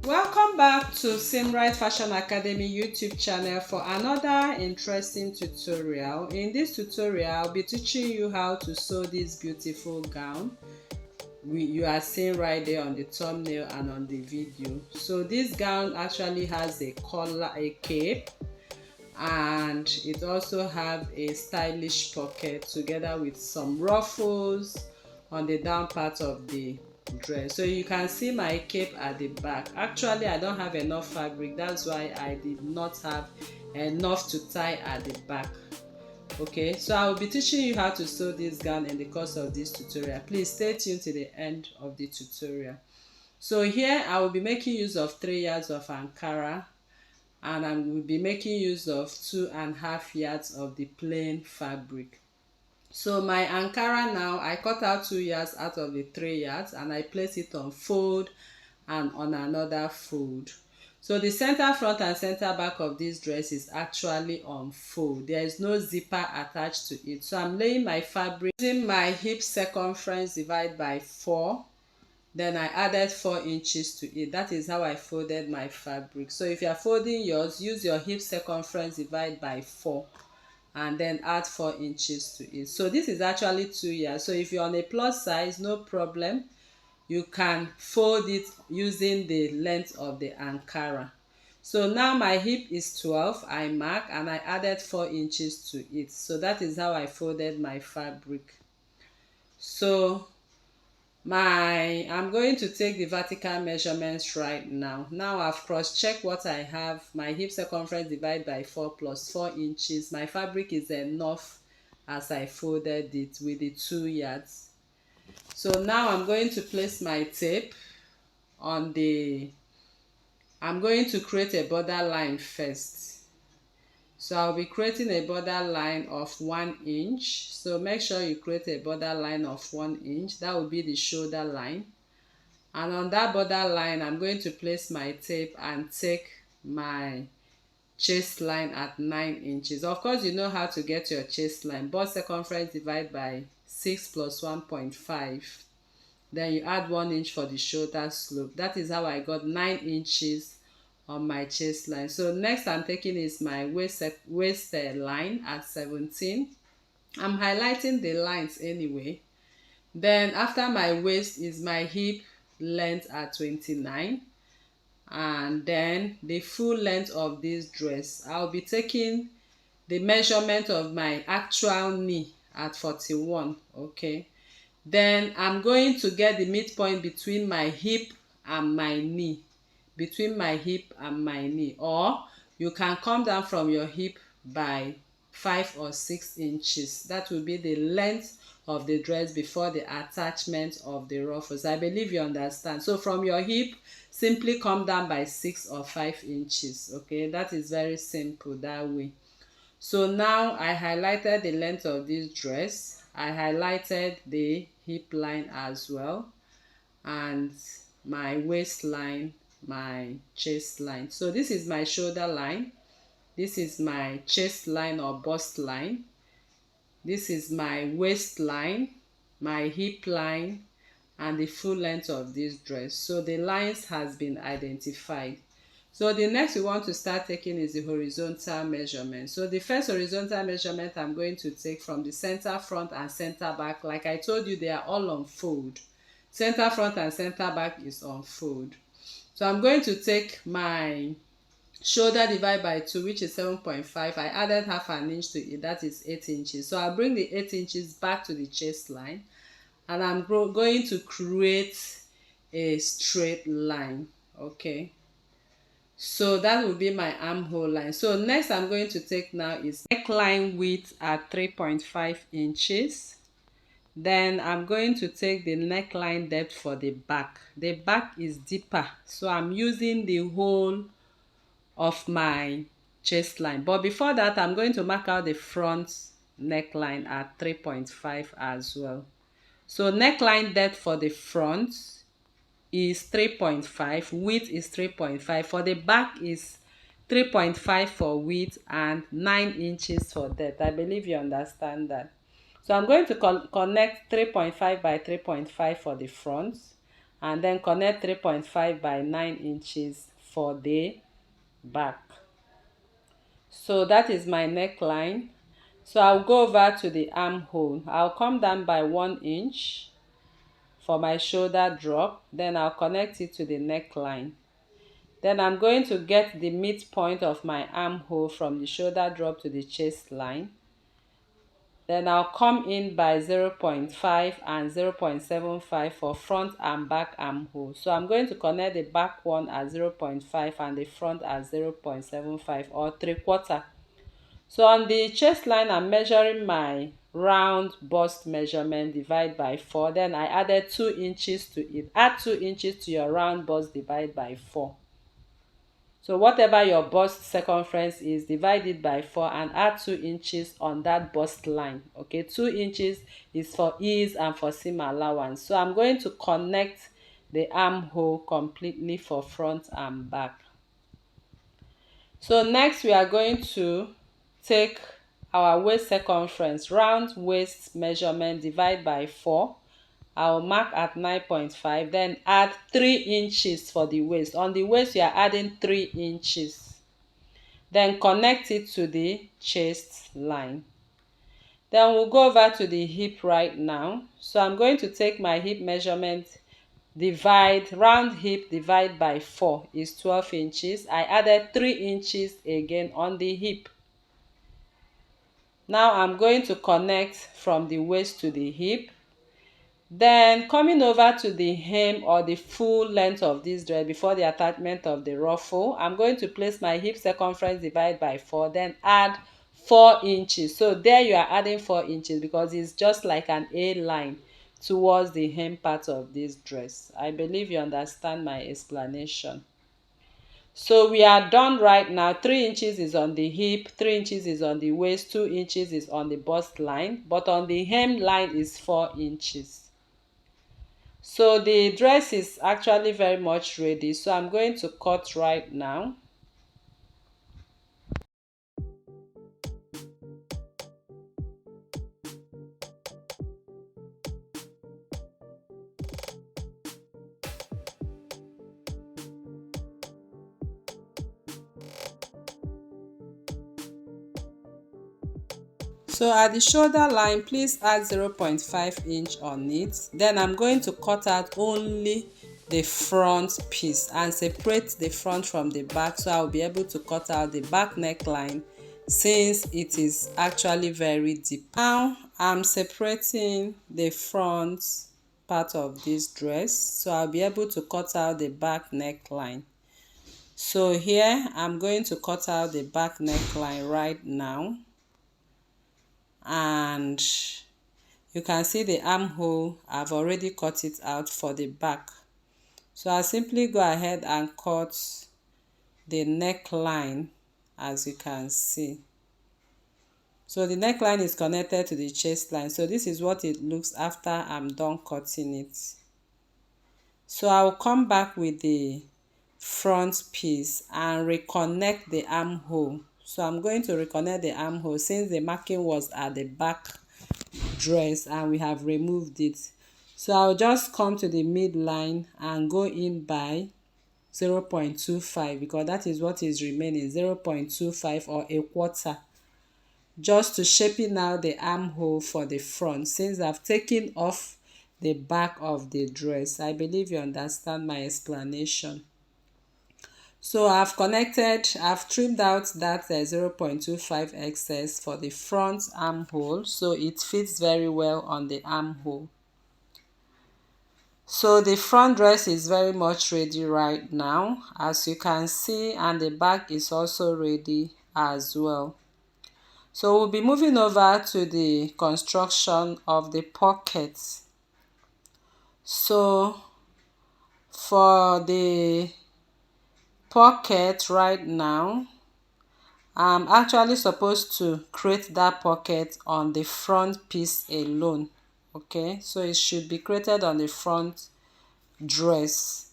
Welcome back to Simrite Fashion Academy YouTube channel for another interesting tutorial. In this tutorial, I'll be teaching you how to sew this beautiful gown you are seeing right there on the thumbnail and on the video. So this gown actually has a collar, a cape, and it also have a stylish pocket together with some ruffles on the down part of the dress. So you can see my cape at the back. Actually, I don't have enough fabric, that's why I did not have enough to tie at the back. Okay, so I will be teaching you how to sew this gown in the course of this tutorial. Please stay tuned to the end of the tutorial. So here I will be making use of 3 yards of Ankara, and I will be making use of 2.5 yards of the plain fabric. So my Ankara now, I cut out 2 yards out of the 3 yards and I place it on fold and on another fold. So the center front and center back of this dress is actually on fold. There is no zipper attached to it. So I'm laying my fabric using my hip circumference divided by 4. Then I added 4 inches to it. That is how I folded my fabric. So if you are folding yours, use your hip circumference divided by 4 and then add 4 inches to it. So this is actually 2 yards. So if you're on a plus size, no problem. You can fold it using the length of the Ankara. So now my hip is 12, I mark, and I added 4 inches to it. So that is how I folded my fabric. So I'm going to take the vertical measurements right now. Now I've cross-checked what I have. My hip circumference divided by 4 plus 4 inches. My fabric is enough as I folded it with the 2 yards. So now I'm going to place my tape on I'm going to create a border line first. So I'll be creating a border line of 1 inch. So make sure you create a border line of 1 inch. That will be the shoulder line. And on that border line, I'm going to place my tape and take my chest line at 9 inches. Of course, you know how to get your chest line. Bust circumference divided by 6 plus 1.5. Then you add 1 inch for the shoulder slope. That is how I got 9 inches on my chest line. So next I'm taking is my waist line at 17. I'm highlighting the lines anyway. Then after my waist is my hip length at 29, and then the full length of this dress, I'll be taking the measurement of my actual knee at 41. Okay, then I'm going to get the midpoint between my hip and my knee, or you can come down from your hip by 5 or 6 inches. That will be the length of the dress before the attachment of the ruffles. I believe you understand. So from your hip, simply come down by 6 or 5 inches. Okay, that is very simple that way. So now I highlighted the length of this dress. I highlighted the hip line as well, and my waistline, my chest line. So this is my shoulder line, this is my chest line or bust line, this is my waistline, my hip line, and the full length of this dress. So the lines has been identified. So the next we want to start taking is the horizontal measurement. So the first horizontal measurement I'm going to take from the center front and center back. Like I told you, they are all on fold. Center front and center back is on fold. So I'm going to take my shoulder divided by 2, which is 7.5. I added half an inch to it, that is 8 inches. So I'll bring the 8 inches back to the chest line, and I'm going to create a straight line. Okay, so that will be my armhole line. So next I'm going to take now is neckline width at 3.5 inches. Then I'm going to take the neckline depth for the back. The back is deeper, so I'm using the whole of my chest line. But before that, I'm going to mark out the front neckline at 3.5 as well. So neckline depth for the front is 3.5, width is 3.5. For the back is 3.5 for width and 9 inches for depth. I believe you understand that. So I'm going to connect 3.5 by 3.5 for the front and then connect 3.5 by 9 inches for the back. So that is my neckline. So I'll go over to the armhole. I'll come down by 1 inch for my shoulder drop, then I'll connect it to the neckline. Then I'm going to get the midpoint of my armhole from the shoulder drop to the chest line. Then I'll come in by 0.5 and 0.75 for front and back armhole. So I'm going to connect the back one at 0.5 and the front at 0.75 or 3/4. So on the chest line, I'm measuring my round bust measurement, divide by 4. Then I added 2 inches to it. Add 2 inches to your round bust, divide by 4. So whatever your bust circumference is, divide it by 4 and add 2 inches on that bust line. Okay, 2 inches is for ease and for seam allowance. So I'm going to connect the armhole completely for front and back. So next we are going to take our waist circumference, round waist measurement, divide by 4. I'll mark at 9.5, then add 3 inches for the waist. On the waist, you are adding 3 inches. Then connect it to the chest line. Then we'll go over to the hip right now. So I'm going to take my hip measurement, divide, round hip divide by 4 is 12 inches. I added 3 inches again on the hip. Now I'm going to connect from the waist to the hip. Then coming over to the hem or the full length of this dress before the attachment of the ruffle, I'm going to place my hip circumference divide by 4, then add 4 inches. So there you are adding 4 inches because it's just like an A line towards the hem part of this dress. I believe you understand my explanation. So we are done right now. 3 inches is on the hip, 3 inches is on the waist, 2 inches is on the bust line, but on the hem line is 4 inches. So the dress is actually very much ready. So I'm going to cut right now. So at the shoulder line, please add 0.5 inch on it. Then I'm going to cut out only the front piece and separate the front from the back, so I'll be able to cut out the back neckline since it is actually very deep. Now I'm separating the front part of this dress, so I'll be able to cut out the back neckline. So here I'm going to cut out the back neckline right now, and you can see the armhole. I've already cut it out for the back. So I'll simply go ahead and cut the neckline, as you can see. So the neckline is connected to the chest line. So this is what it looks after I'm done cutting it. So I'll come back with the front piece and reconnect the armhole. So I'm going to reconnect the armhole since the marking was at the back dress and we have removed it. So I'll just come to the midline and go in by 0.25 because that is what is remaining, 0.25 or 1/4, just to shaping out the armhole for the front since I've taken off the back of the dress. I believe you understand my explanation. So I've trimmed out that 0.25 excess for the front armhole, so it fits very well on the armhole. So the front dress is very much ready right now, as you can see, and the back is also ready as well. So we'll be moving over to the construction of the pockets. So for the pocket right now, I'm actually supposed to create that pocket on the front piece alone. Okay, so it should be created on the front dress.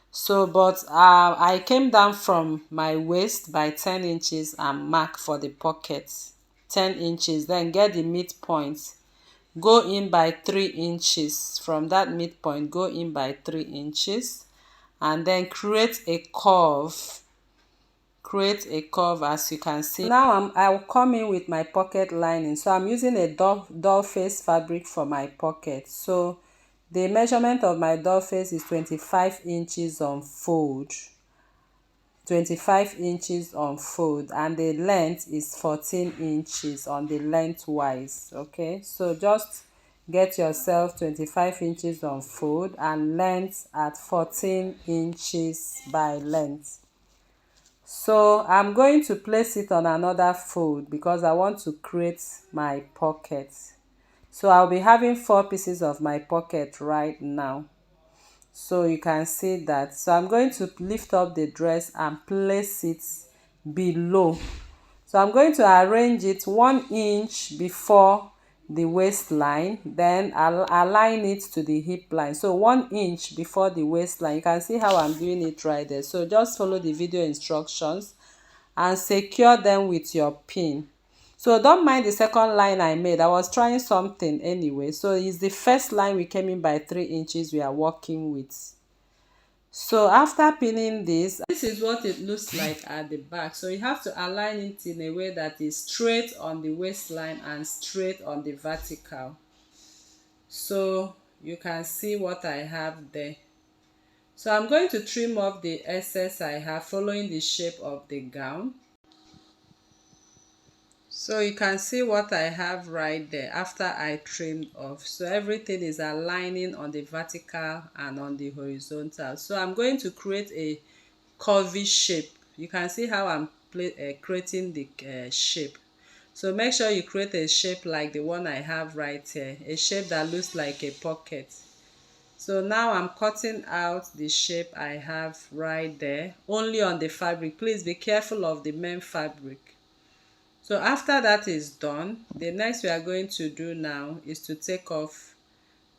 So but I came down from my waist by 10 inches and mark for the pocket 10 inches, then get the midpoint go in by 3 inches. From that midpoint, go in by 3 inches, and then create a curve. Create a curve, as you can see. Now I'll come in with my pocket lining. So I'm using a doll face fabric for my pocket. So the measurement of my doll face is 25 inches on fold. 25 inches on fold, and the length is 14 inches on the lengthwise. Okay, so just get yourself 25 inches on fold and length at 14 inches by length. So I'm going to place it on another fold because I want to create my pocket. So I'll be having 4 pieces of my pocket right now. So you can see that. So I'm going to lift up the dress and place it below. So I'm going to arrange it 1 inch before the waistline, then I'll align it to the hip line. So 1 inch before the waistline. You can see how I'm doing it right there. So just follow the video instructions and secure them with your pin. So don't mind the second line I made. I was trying something anyway. So it's the first line we came in by 3 inches we are working with. So after pinning this is what it looks like at the back. So you have to align it in a way that is straight on the waistline and straight on the vertical. So you can see what I have there. So I'm going to trim off the excess I have following the shape of the gown. So you can see what I have right there after I trimmed off. So everything is aligning on the vertical and on the horizontal. So I'm going to create a curvy shape. You can see how I'm creating the shape. So make sure you create a shape like the one I have right here, a shape that looks like a pocket. So now I'm cutting out the shape I have right there, only on the fabric. Please be careful of the main fabric. So after that is done, the next we are going to do now is to take off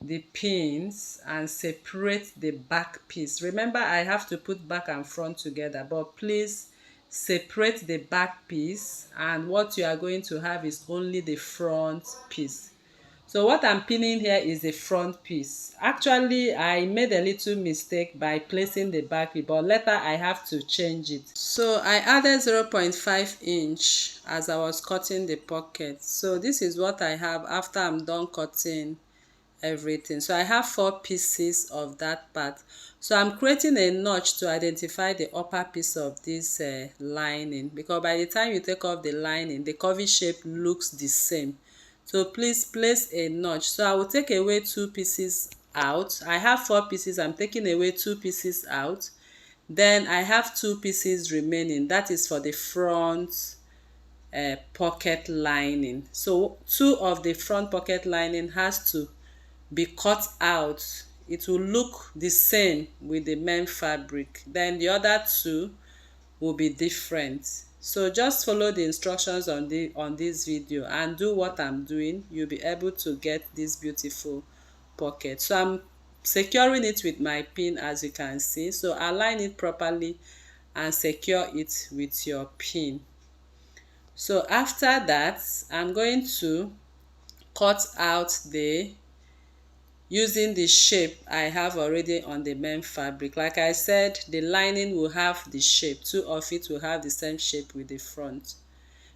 the pins and separate the back piece. Remember, I have to put back and front together, but please separate the back piece, and what you are going to have is only the front piece. So what I'm pinning here is the front piece. Actually, I made a little mistake by placing the back piece, but later I have to change it. So I added 0.5 inch as I was cutting the pocket. So this is what I have after I'm done cutting everything. So I have 4 pieces of that part. So I'm creating a notch to identify the upper piece of this lining, because by the time you take off the lining, the curvy shape looks the same. So please place a notch. So I will take away 2 pieces out. I have 4 pieces. I'm taking away 2 pieces out. Then I have 2 pieces remaining. That is for the front pocket lining. So 2 of the front pocket lining has to be cut out. It will look the same with the main fabric. Then the other 2 will be different. So just follow the instructions on this video and do what I'm doing. You'll be able to get this beautiful pocket. So I'm securing it with my pin, as you can see. So align it properly and secure it with your pin. So after that, I'm going to cut out using the shape I have already on the main fabric. Like I said, the lining will have the shape. 2 of it will have the same shape with the front.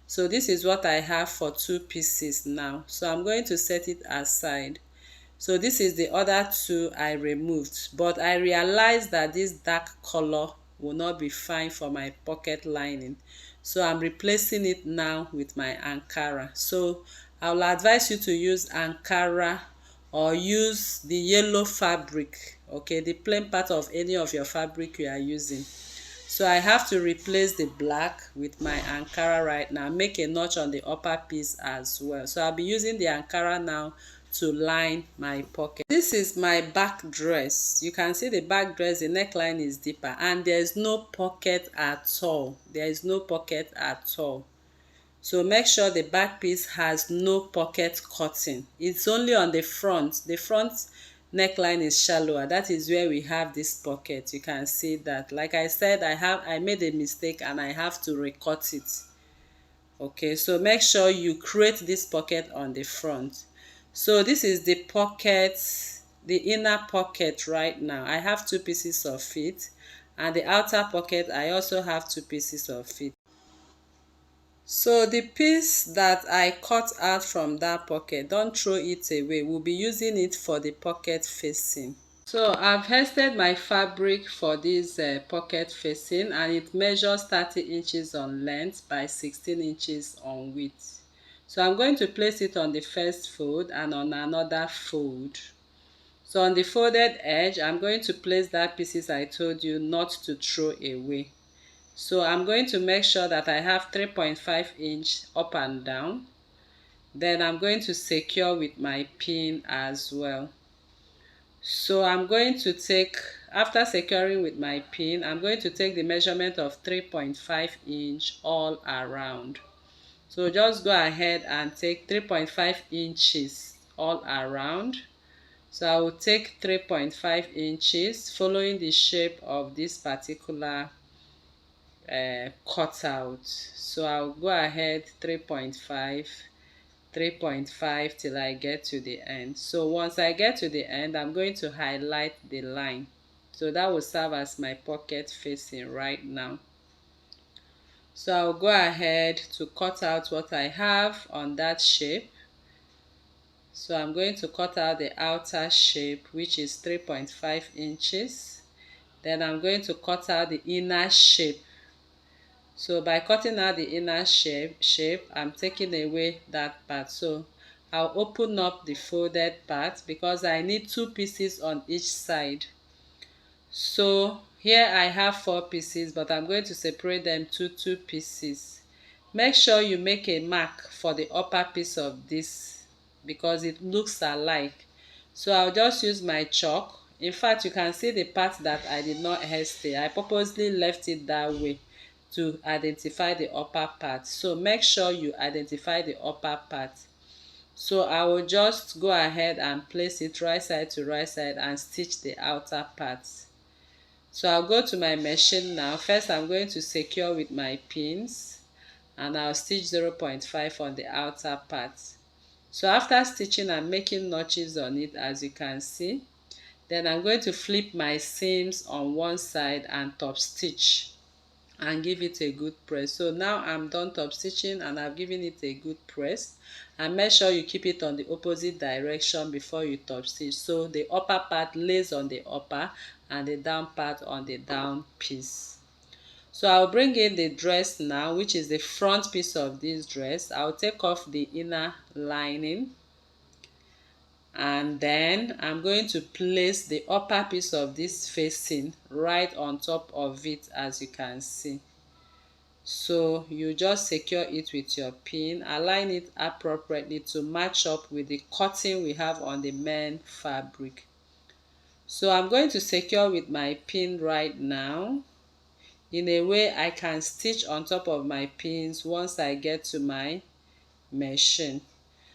So this is what I have for 2 pieces now. So I'm going to set it aside. So this is the other 2 I removed, but I realized that this dark color will not be fine for my pocket lining. So I'm replacing it now with my Ankara. So I will advise you to use Ankara or use the yellow fabric, okay, the plain part of any of your fabric you are using. So I have to replace the black with my Ankara right now. Make a notch on the upper piece as well. So I'll be using the Ankara now to line my pocket. This is my back dress. You can see the back dress, the neckline is deeper, and there is no pocket at all. There is no pocket at all. So make sure the back piece has no pocket cutting. It's only on the front. The front neckline is shallower. That is where we have this pocket. You can see that. Like I said, I made a mistake and I have to recut it. Okay, so make sure you create this pocket on the front. So this is the pocket, the inner pocket right now. I have 2 pieces of it, and the outer pocket I also have 2 pieces of it. So the piece that I cut out from that pocket, don't throw it away. We'll be using it for the pocket facing. So I've hasted my fabric for this pocket facing, and it measures 30 inches on length by 16 inches on width. So I'm going to place it on the first fold and on another fold. So on the folded edge, I'm going to place that pieces I told you not to throw away. So I'm going to make sure that I have 3.5 inch up and down. Then I'm going to secure with my pin as well. So I'm going to take, after securing with my pin, I'm going to take the measurement of 3.5 inch all around. So just go ahead and take 3.5 inches all around. So I will take 3.5 inches following the shape of this particular cutout. So I'll go ahead 3.5 till I get to the end. So once I get to the end, I'm going to highlight the line. So that will serve as my pocket facing right now. So I'll go ahead to cut out what I have on that shape. So I'm going to cut out the outer shape, which is 3.5 inches. Then I'm going to cut out the inner shape. So by cutting out the inner shape, I'm taking away that part. So I'll open up the folded part because I need 2 pieces on each side. So here I have 4 pieces, but I'm going to separate them to 2 pieces. Make sure you make a mark for the upper piece of this because it looks alike. So I'll just use my chalk. In fact, you can see the part that I did not hairstay. I purposely left it that way to identify the upper part. So make sure you identify the upper part. So I will just go ahead and place it right side to right side and stitch the outer part. So I'll go to my machine now. First I'm going to secure with my pins, and I'll stitch 0.5 on the outer part. So after stitching, I'm making notches on it, as you can see. Then I'm going to flip my seams on one side and top stitch and give it a good press. So now I'm done top stitching and I've given it a good press. And make sure you keep it on the opposite direction before you top stitch, so the upper part lays on the upper and the down part on the down piece. So I'll bring in the dress now, which is the front piece of this dress. I'll take off the inner lining, and then I'm going to place the upper piece of this facing right on top of it, as you can see. So you just secure it with your pin, align it appropriately to match up with the cutting we have on the main fabric. So I'm going to secure with my pin right now in a way I can stitch on top of my pins once I get to my machine.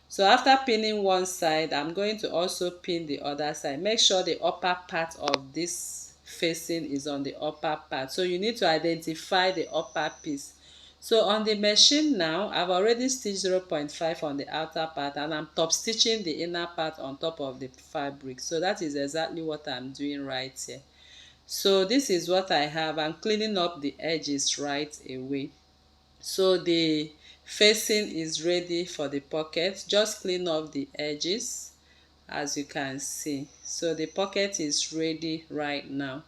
So after pinning one side, I'm going to also pin the other side. Make sure the upper part of this facing is on the upper part. So you need to identify the upper piece. So on the machine now, I've already stitched 0.5 on the outer part, and I'm top stitching the inner part on top of the fabric. So that is exactly what I'm doing right here. So this is what I have. I'm cleaning up the edges right away. So the facing is ready for the pocket. Just clean up the edges, as you can see. So the pocket is ready right now.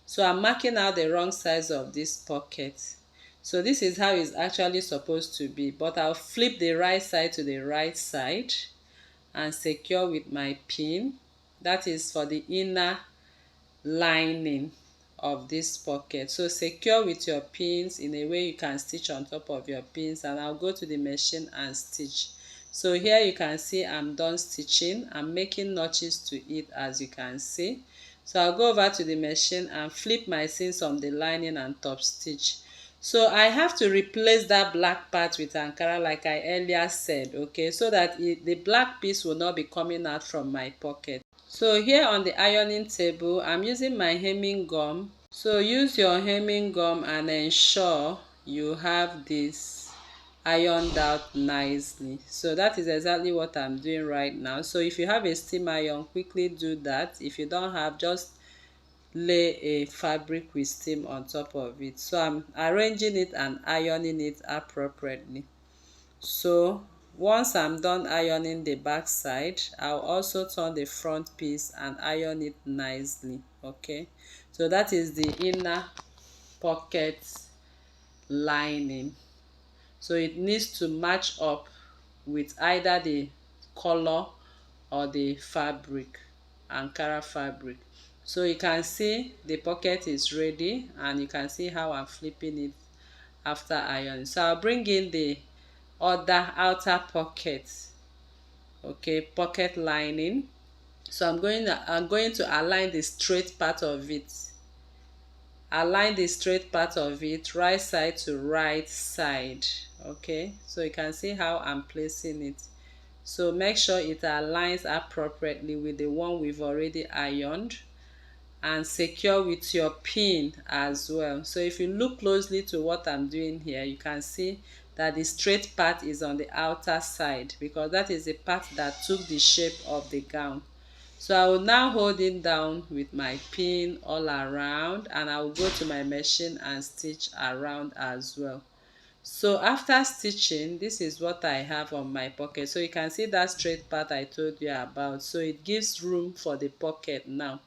So I'm marking out the wrong size of this pocket. So this is how it's actually supposed to be, but I'll flip the right side to the right side and secure with my pin. That is for the inner lining of this pocket. So secure with your pins in a way you can stitch on top of your pins, and I'll go to the machine and stitch. So here you can see I'm done stitching. I'm making notches to it, as you can see. So I'll go over to the machine and flip my seams on the lining and top stitch. So I have to replace that black part with Ankara, like I earlier said, okay, so that the black piece will not be coming out from my pocket. So here on the ironing table, I'm using my hemming gum. So use your hemming gum and ensure you have this ironed out nicely. So that is exactly what I'm doing right now. So if you have a steam iron, quickly do that. If you don't have, just lay a fabric with steam on top of it. So I'm arranging it and ironing it appropriately. So once I'm done ironing the back side, I'll also turn the front piece and iron it nicely. Okay, so that is the inner pocket lining. So it needs to match up with either the color or the fabric, Ankara fabric. So you can see the pocket is ready, and you can see how I'm flipping it after ironing. So I'll bring in the other outer pocket, okay, pocket lining. So I'm going to align the straight part of it, right side to right side. Okay, so you can see how I'm placing it. So make sure it aligns appropriately with the one we've already ironed, and secure with your pin as well. So if you look closely to what I'm doing here, you can see that the straight part is on the outer side, because that is the part that took the shape of the gown. So I will now hold it down with my pin all around, and I will go to my machine and stitch around as well. So after stitching, this is what I have on my pocket. So you can see that straight part I told you about. So it gives room for the pocket now.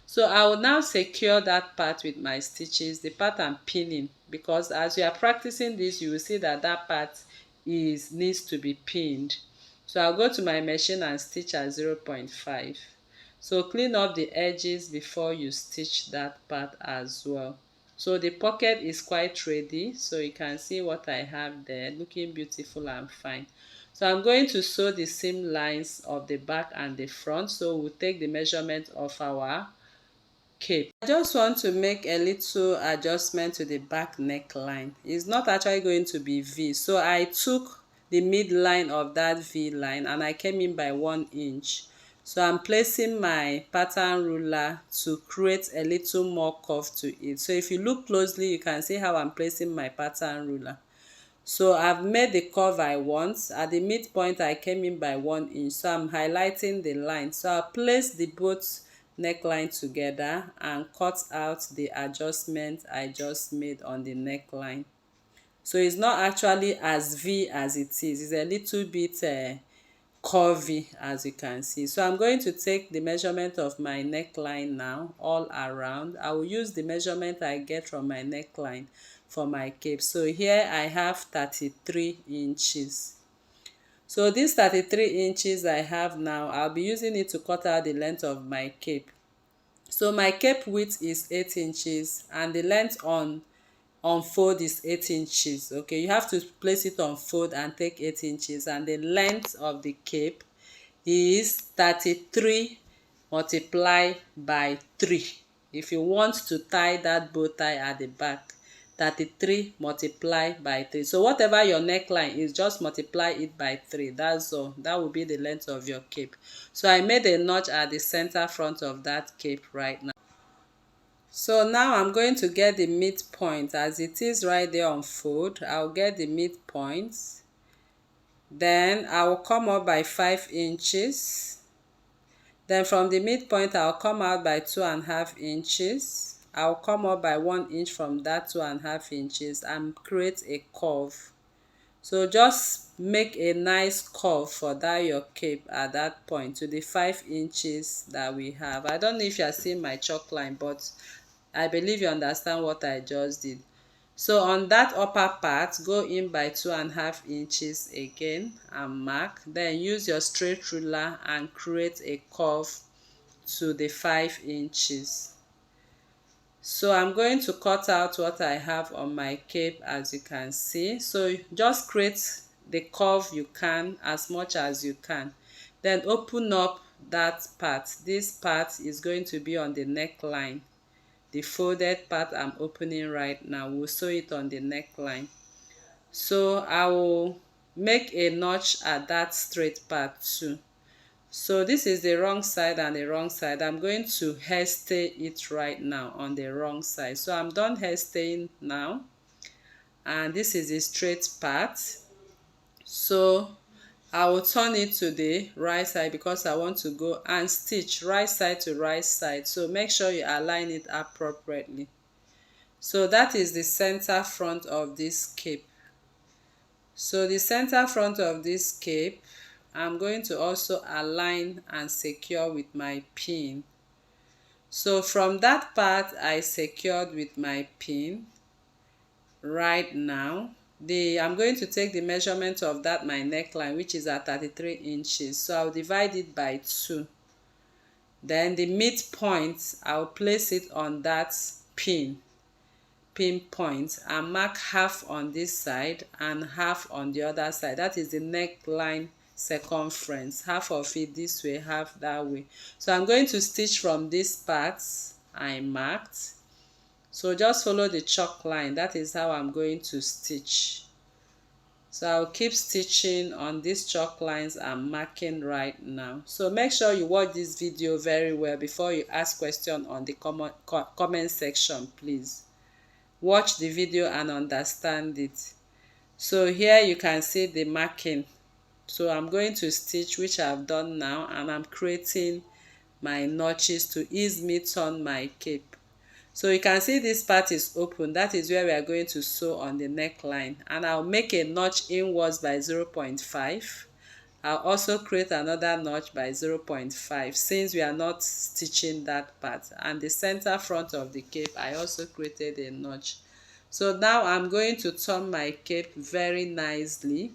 So I will now secure that part with my stitches, the part I'm pinning, because as you are practicing this, you will see that that part needs to be pinned. So I'll go to my machine and stitch at 0.5. So clean up the edges before you stitch that part as well. So the pocket is quite ready, so you can see what I have there, looking beautiful and fine. So I'm going to sew the seam lines of the back and the front. So we'll take the measurement of our cape. I just want to make a little adjustment to the back neckline. It's not actually going to be V, so I took the midline of that V line and I came in by 1 inch. So I'm placing my pattern ruler to create a little more curve to it. So if you look closely, you can see how I'm placing my pattern ruler. So I've made the curve I want. At the midpoint, I came in by 1 inch. So I'm highlighting the line. So I'll place the both neckline together and cut out the adjustment I just made on the neckline. So it's not actually as V as it is. It's a little bit curvy, as you can see. So I'm going to take the measurement of my neckline now all around. I will use the measurement I get from my neckline for my cape. So here I have 33 inches. So this 33 inches I have now, I'll be using it to cut out the length of my cape. So my cape width is 8 inches and the length on fold is 8 inches. Okay, you have to place it on fold and take 8 inches, and the length of the cape is 33 multiplied by 3. If you want to tie that bow tie at the back, 33 multiplied by 3. So whatever your neckline is, just multiply it by 3. That's all. That will be the length of your cape. So I made a notch at the center front of that cape right now. So now I'm going to get the midpoint as it is right there on fold. I'll get the midpoint. Then I will come up by 5 inches. Then from the midpoint, I'll come out by 2.5 inches. I'll come up by 1 inch from that 2.5 inches and create a curve. So just make a nice curve for that your cape at that point to the 5 inches that we have. I don't know if you are seeing my chalk line, but I believe you understand what I just did. So on that upper part, go in by 2.5 inches again and mark. Then use your straight ruler and create a curve to the 5 inches. So I'm going to cut out what I have on my cape, as you can see. So just create the curve you can, as much as you can. Then open up that part. This part is going to be on the neckline. The folded part I'm opening right now, we'll sew it on the neckline. So I will make a notch at that straight part too. So this is the wrong side and the wrong side. I'm going to hairstay it right now on the wrong side. So I'm done hairstaying now, and this is the straight part. So I will turn it to the right side because I want to go and stitch right side to right side. So make sure you align it appropriately. So that is the center front of this cape. So the center front of this cape, I'm going to also align and secure with my pin. So from that part I secured with my pin right now. I'm going to take the measurement of that my neckline, which is at 33 inches. So I'll divide it by 2. Then the midpoint, I'll place it on that pinpoint and mark half on this side and half on the other side. That is the neckline circumference, half of it this way, half that way. So I'm going to stitch from this part I marked. So just follow the chalk line. That is how I'm going to stitch. So I'll keep stitching on these chalk lines I'm marking right now. So make sure you watch this video very well before you ask question on the comment section, please. Watch the video and understand it. So here you can see the marking. So I'm going to stitch, which I've done now, and I'm creating my notches to ease me turn my cape. So you can see this part is open. That is where we are going to sew on the neckline, and I'll make a notch inwards by 0.5. I'll also create another notch by 0.5 since we are not stitching that part, and the center front of the cape I also created a notch. So now I'm going to turn my cape very nicely.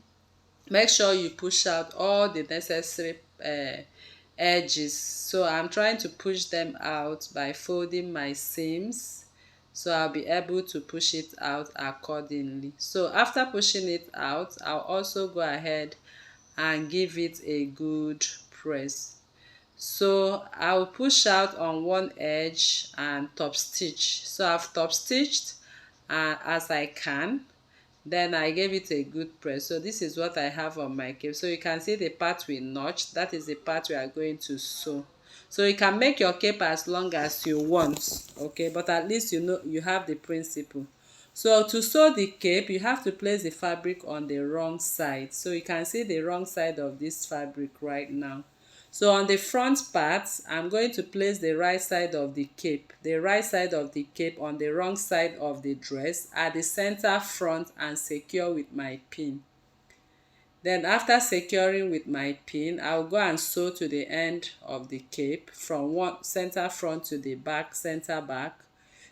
Make sure you push out all the necessary edges. So I'm trying to push them out by folding my seams, so I'll be able to push it out accordingly. So after pushing it out, I'll also go ahead and give it a good press. So I'll push out on one edge and top stitch. So I've top stitched as I can, then I gave it a good press. So this is what I have on my cape. So you can see the part we notched, that is the part we are going to sew. So you can make your cape as long as you want, okay, but at least you know you have the principle. So to sew the cape, you have to place the fabric on the wrong side. So you can see the wrong side of this fabric right now. So on the front part, I'm going to place the right side of the cape, on the wrong side of the dress at the center front and secure with my pin. Then after securing with my pin, I'll go and sew to the end of the cape from one center front to the back, center back.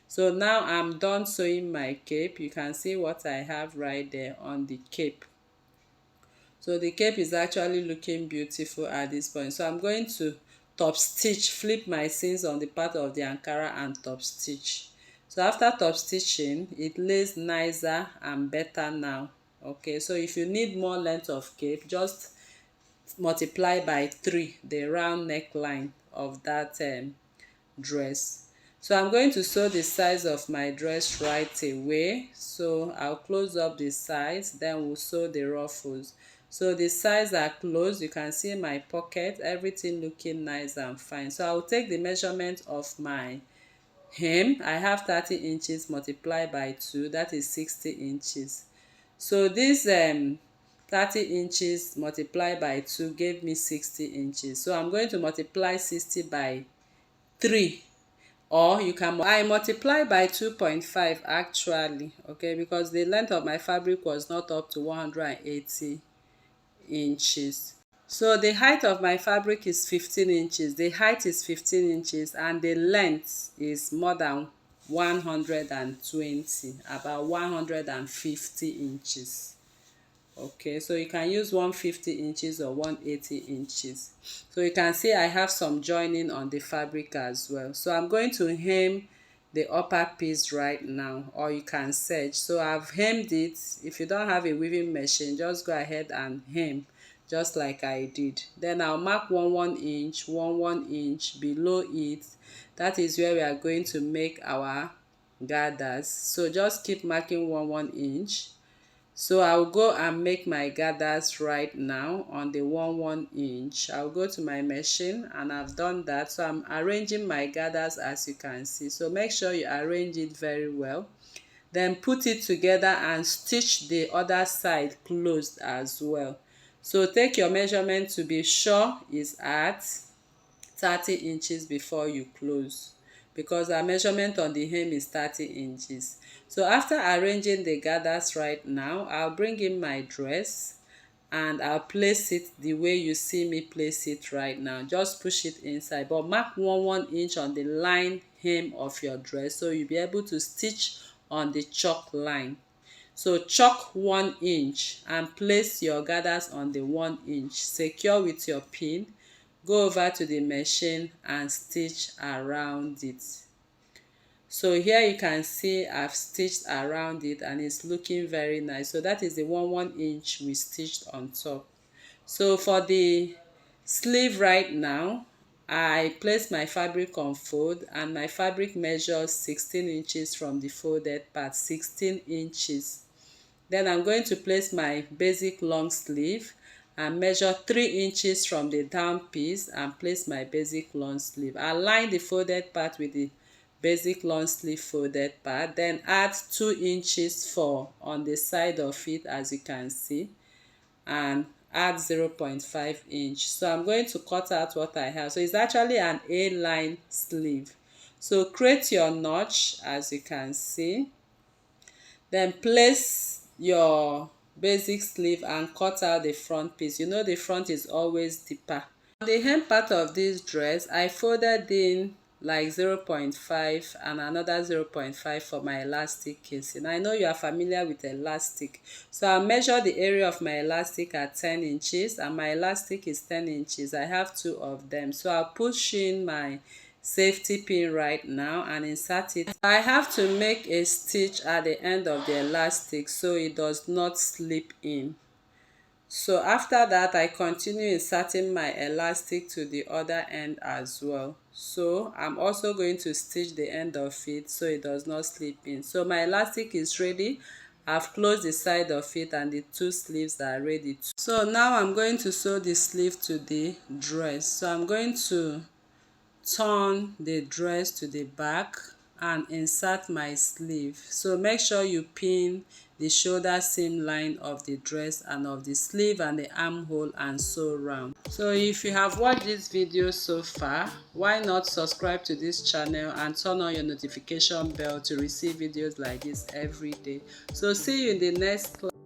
So now I'm done sewing my cape. You can see what I have right there on the cape. So the cape is actually looking beautiful at this point. So I'm going to top stitch, flip my seams on the part of the Ankara and top stitch. So after top stitching, it lays nicer and better now. Okay, so if you need more length of cape, just multiply by 3 the round neckline of that dress. So I'm going to sew the sides of my dress right away. So I'll close up the sides, then we'll sew the ruffles. So the sides are closed. You can see my pocket, everything looking nice and fine. So I'll take the measurement of my hem. I have 30 inches multiplied by 2, that is 60 inches. So this 30 inches multiplied by 2 gave me 60 inches. So I'm going to multiply 60 by 3, or you can, I multiply by 2.5 actually, okay, because the length of my fabric was not up to 180 inches. So the height of my fabric is 15 inches, the height is 15 inches, and the length is more than 120, about 150 inches. Okay, so you can use 150 inches or 180 inches. So you can see I have some joining on the fabric as well. So I'm going to hem the upper piece right now, or you can serge. So I've hemmed it. If you don't have a weaving machine, just go ahead and hem just like I did. Then I'll mark 1 inch, 1 inch below it. That is where we are going to make our gathers. So just keep marking 1 inch. So I'll go and make my gathers right now on the 1 inch. I'll go to my machine, and I've done that. So I'm arranging my gathers as you can see. So make sure you arrange it very well. then put it together and stitch the other side closed as well. So take your measurement to be sure is at 30 inches before you close, because our measurement on the hem is 30 inches. So after arranging the gathers right now, I'll bring in my dress and I'll place it the way you see me place it right now. Just push it inside, but mark 1 inch on the line hem of your dress so you'll be able to stitch on the chalk line. So chalk 1 inch and place your gathers on the 1 inch. Secure with your pin. Go over to the machine and stitch around it. So here you can see I've stitched around it and it's looking very nice. So that is the 1 inch we stitched on top. So for the sleeve right now, I place my fabric on fold and my fabric measures 16 inches from the folded part, 16 inches. Then I'm going to place my basic long sleeve and measure 3 inches from the down piece and place my basic long sleeve. Align the folded part with the basic long sleeve folded part, then add 2 inches for on the side of it as you can see, and add 0.5 inch. So I'm going to cut out what I have. So it's actually an A-line sleeve. So create your notch as you can see, then place your basic sleeve and cut out the front piece. You know the front is always deeper. On the hem part of this dress, I folded in like 0.5 and another 0.5 for my elastic casing. I know you are familiar with elastic, so I'll measure the area of my elastic at 10 inches and my elastic is 10 inches. I have 2 of them, so I'll push in my safety pin right now and insert it. I have to make a stitch at the end of the elastic so it does not slip in. So after that, I continue inserting my elastic to the other end as well. So I'm also going to stitch the end of it so it does not slip in. So my elastic is ready. I've closed the side of it and the 2 sleeves are ready too. So now I'm going to sew the sleeve to the dress. So I'm going to turn the dress to the back and insert my sleeve. So make sure you pin the shoulder seam line of the dress and of the sleeve and the armhole and sew round. So if you have watched this video so far, why not subscribe to this channel and turn on your notification bell to receive videos like this every day. So see you in the next class.